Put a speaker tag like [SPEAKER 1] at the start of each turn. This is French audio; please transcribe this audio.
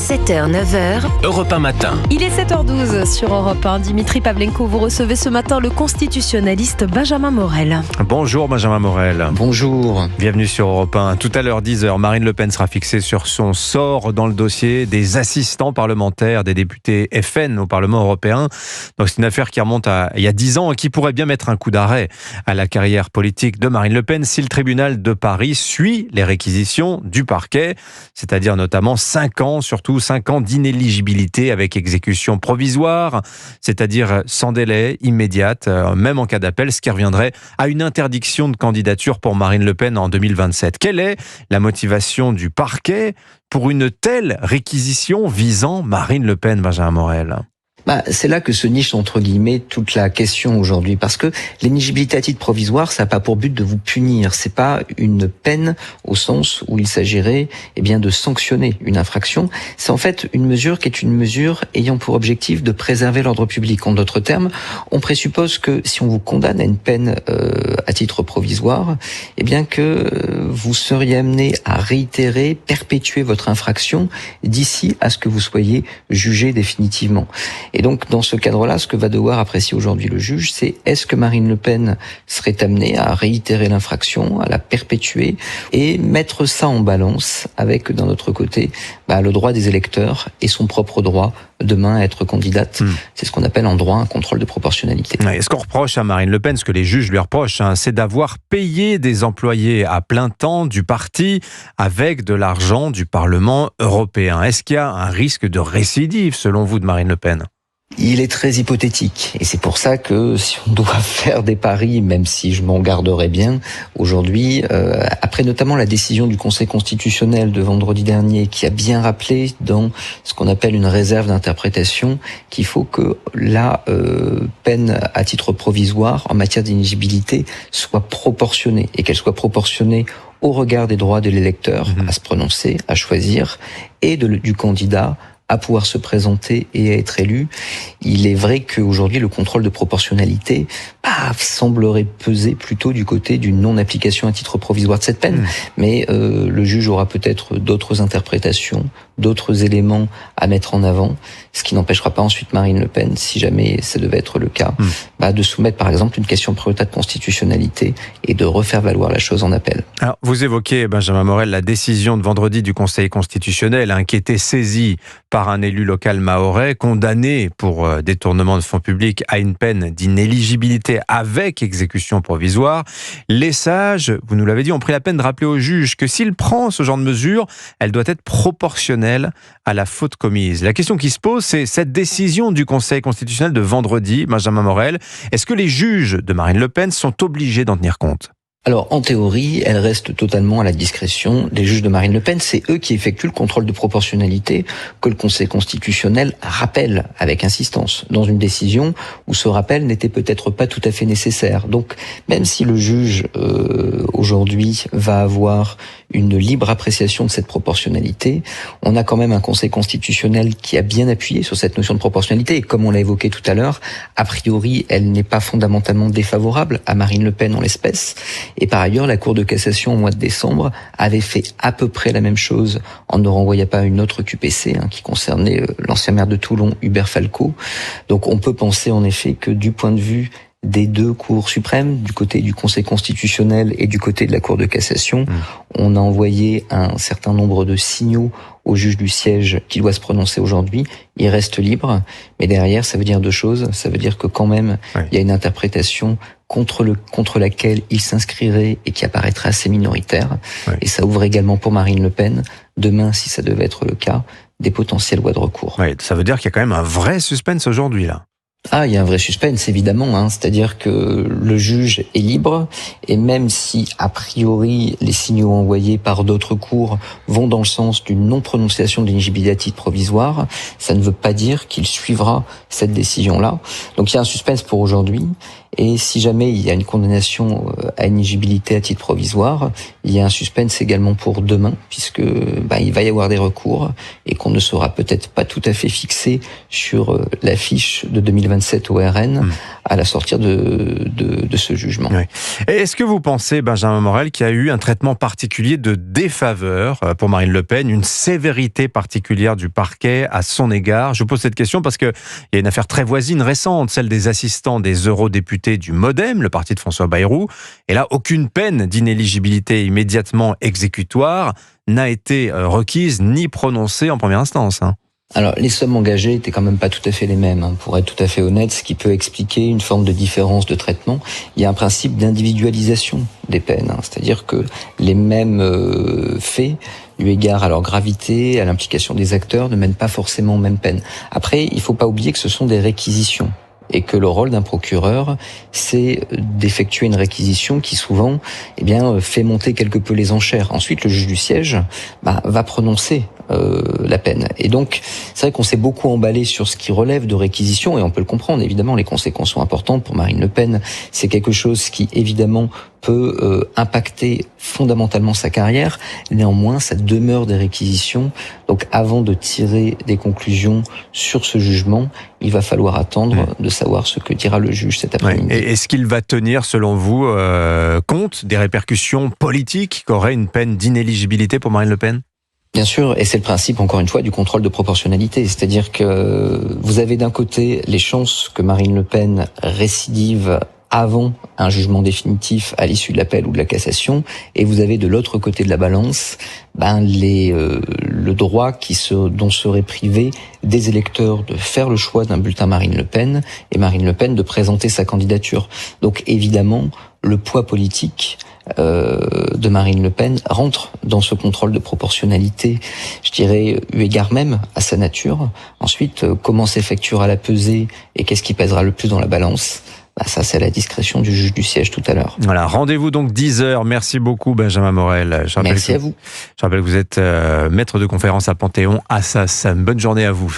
[SPEAKER 1] 7h, 9h.
[SPEAKER 2] Europe 1 matin.
[SPEAKER 3] Il est 7h12 sur Europe 1. Dimitri Pavlenko, vous recevez ce matin le constitutionnaliste Benjamin Morel.
[SPEAKER 4] Bonjour Benjamin Morel.
[SPEAKER 5] Bonjour.
[SPEAKER 4] Bienvenue sur Europe 1. Tout à l'heure 10h, Marine Le Pen sera fixée sur son sort dans le dossier des assistants parlementaires des députés FN au Parlement européen. Donc c'est une affaire qui remonte à il y a 10 ans et qui pourrait bien mettre un coup d'arrêt à la carrière politique de Marine Le Pen si le tribunal de Paris suit les réquisitions du parquet, c'est-à-dire notamment 5 ans, surtout 5 ans d'inéligibilité avec exécution provisoire, c'est-à-dire sans délai, immédiate, même en cas d'appel, ce qui reviendrait à une interdiction de candidature pour Marine Le Pen en 2027. Quelle est la motivation du parquet pour une telle réquisition visant Marine Le Pen, Benjamin Morel ?
[SPEAKER 5] C'est là que se niche entre guillemets toute la question aujourd'hui, parce que l'éligibilité à titre provisoire, ça n'a pas pour but de vous punir, c'est pas une peine au sens où il s'agirait de sanctionner une infraction. C'est en fait une mesure qui est une mesure ayant pour objectif de préserver l'ordre public. En d'autres termes, on présuppose que si on vous condamne à une peine à titre provisoire, que vous seriez amené à réitérer, perpétuer votre infraction d'ici à ce que vous soyez jugé définitivement. Et donc, dans ce cadre-là, ce que va devoir apprécier aujourd'hui le juge, c'est est-ce que Marine Le Pen serait amenée à réitérer l'infraction, à la perpétuer et mettre ça en balance avec, d'un autre côté, le droit des électeurs et son propre droit demain à être candidate. C'est ce qu'on appelle en droit un contrôle de proportionnalité.
[SPEAKER 4] Et ce qu'on reproche à Marine Le Pen, ce que les juges lui reprochent, c'est d'avoir payé des employés à plein temps du parti avec de l'argent du Parlement européen. Est-ce qu'il y a un risque de récidive, selon vous, de Marine Le Pen ?
[SPEAKER 5] Il est très hypothétique et c'est pour ça que si on doit faire des paris, même si je m'en garderais bien aujourd'hui, après notamment la décision du Conseil constitutionnel de vendredi dernier qui a bien rappelé dans ce qu'on appelle une réserve d'interprétation qu'il faut que la peine à titre provisoire en matière d'inéligibilité soit proportionnée et qu'elle soit proportionnée au regard des droits de l'électeur à se prononcer, à choisir et du candidat à pouvoir se présenter et à être élu. Il est vrai qu'aujourd'hui, le contrôle de proportionnalité semblerait peser plutôt du côté d'une non-application à titre provisoire de cette peine. Mais le juge aura peut-être d'autres interprétations, d'autres éléments à mettre en avant, ce qui n'empêchera pas ensuite Marine Le Pen, si jamais ça devait être le cas, de soumettre par exemple une question prioritaire de constitutionnalité et de refaire valoir la chose en appel.
[SPEAKER 4] Alors, vous évoquez, Benjamin Morel, la décision de vendredi du Conseil constitutionnel qui était saisie par un élu local mahorais condamné pour détournement de fonds publics à une peine d'inéligibilité avec exécution provisoire. Les sages, vous nous l'avez dit, ont pris la peine de rappeler au juge que s'il prend ce genre de mesure, elle doit être proportionnelle à la faute commise. La question qui se pose, c'est cette décision du Conseil constitutionnel de vendredi, Benjamin Morel. Est-ce que les juges de Marine Le Pen sont obligés d'en tenir compte ?
[SPEAKER 5] Alors, en théorie, elle reste totalement à la discrétion des juges de Marine Le Pen. C'est eux qui effectuent le contrôle de proportionnalité que le Conseil constitutionnel rappelle avec insistance dans une décision où ce rappel n'était peut-être pas tout à fait nécessaire. Donc, même si le juge, aujourd'hui, va avoir une libre appréciation de cette proportionnalité, on a quand même un Conseil constitutionnel qui a bien appuyé sur cette notion de proportionnalité. Et comme on l'a évoqué tout à l'heure, a priori, elle n'est pas fondamentalement défavorable à Marine Le Pen en l'espèce. Et par ailleurs, la Cour de cassation, au mois de décembre, avait fait à peu près la même chose en ne renvoyant pas une autre QPC qui concernait l'ancien maire de Toulon, Hubert Falco. Donc on peut penser en effet que du point de vue des deux cours suprêmes, du côté du Conseil constitutionnel et du côté de la Cour de cassation, on a envoyé un certain nombre de signaux au juge du siège qui doit se prononcer aujourd'hui. Il reste libre, mais derrière, ça veut dire deux choses. Ça veut dire que quand même, il y a une interprétation contre laquelle il s'inscrirait et qui apparaîtra assez minoritaire. Et ça ouvre également pour Marine Le Pen, demain, si ça devait être le cas, des potentielles voies de recours.
[SPEAKER 4] Ça veut dire qu'il y a quand même un vrai suspense aujourd'hui, là.
[SPEAKER 5] Il y a un vrai suspense, évidemment. C'est-à-dire que le juge est libre, et même si, a priori, les signaux envoyés par d'autres cours vont dans le sens d'une non-prononciation d'éligibilité à titre provisoire, ça ne veut pas dire qu'il suivra cette décision-là. Donc il y a un suspense pour aujourd'hui, et si jamais il y a une condamnation à inéligibilité à titre provisoire, il y a un suspense également pour demain, puisque il va y avoir des recours, et qu'on ne sera peut-être pas tout à fait fixé sur l'affiche de 2027 au RN, à la sortie de ce jugement.
[SPEAKER 4] Oui. Et est-ce que vous pensez, Benjamin Morel, qu'il y a eu un traitement particulier de défaveur pour Marine Le Pen, une sévérité particulière du parquet à son égard? Je pose cette question parce qu'il y a une affaire très voisine récente, celle des assistants des eurodéputés du MoDem, le parti de François Bayrou. Et là, aucune peine d'inéligibilité immédiatement exécutoire n'a été requise ni prononcée en première instance.
[SPEAKER 5] Alors, les sommes engagées étaient quand même pas tout à fait les mêmes, pour être tout à fait honnête, ce qui peut expliquer une forme de différence de traitement. Il y a un principe d'individualisation des peines, c'est-à-dire que les mêmes faits, eu égard à leur gravité, à l'implication des acteurs, ne mènent pas forcément aux mêmes peines. Après, il faut pas oublier que ce sont des réquisitions. Et que le rôle d'un procureur, c'est d'effectuer une réquisition qui souvent, fait monter quelque peu les enchères. Ensuite, le juge du siège va prononcer la peine. Et donc, c'est vrai qu'on s'est beaucoup emballé sur ce qui relève de réquisition, et on peut le comprendre. Évidemment, les conséquences sont importantes pour Marine Le Pen. C'est quelque chose qui, évidemment, peut impacter fondamentalement sa carrière. Néanmoins, ça demeure des réquisitions. Donc, avant de tirer des conclusions sur ce jugement, il va falloir attendre de savoir ce que dira le juge cet après-midi.
[SPEAKER 4] Et est-ce qu'il va tenir, selon vous, compte des répercussions politiques qu'aurait une peine d'inéligibilité pour Marine Le Pen ?
[SPEAKER 5] Bien sûr, et c'est le principe, encore une fois, du contrôle de proportionnalité. C'est-à-dire que vous avez d'un côté les chances que Marine Le Pen récidive avant un jugement définitif à l'issue de l'appel ou de la cassation, et vous avez de l'autre côté de la balance le droit dont seraient privés des électeurs de faire le choix d'un bulletin Marine Le Pen, et Marine Le Pen de présenter sa candidature. Donc évidemment, le poids politique de Marine Le Pen rentre dans ce contrôle de proportionnalité, je dirais, eu égard même à sa nature. Ensuite, comment s'effectuera la pesée et qu'est-ce qui pèsera le plus dans la balance ? Ça, c'est à la discrétion du juge du siège tout à l'heure.
[SPEAKER 4] Voilà, rendez-vous donc 10h. Merci beaucoup, Benjamin Morel.
[SPEAKER 5] Merci à vous.
[SPEAKER 4] Je rappelle que vous êtes maître de conférence à Panthéon-Assas. Bonne journée à vous.